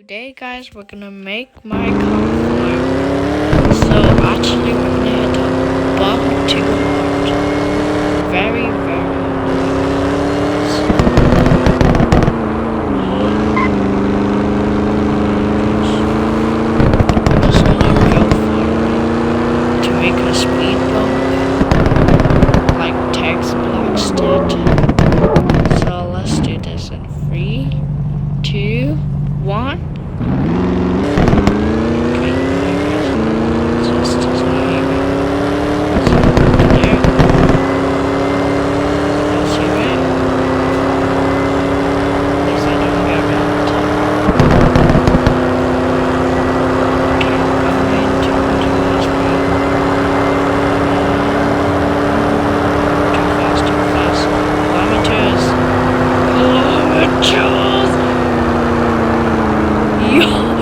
Today, guys, we're gonna make my car fly. So, actually, we're gonna hit a bump too hard. Very, very I'm just gonna go for it to make a speed bump, like Tex Blocks did. So, let's do this in 3, 2, 1. Yo!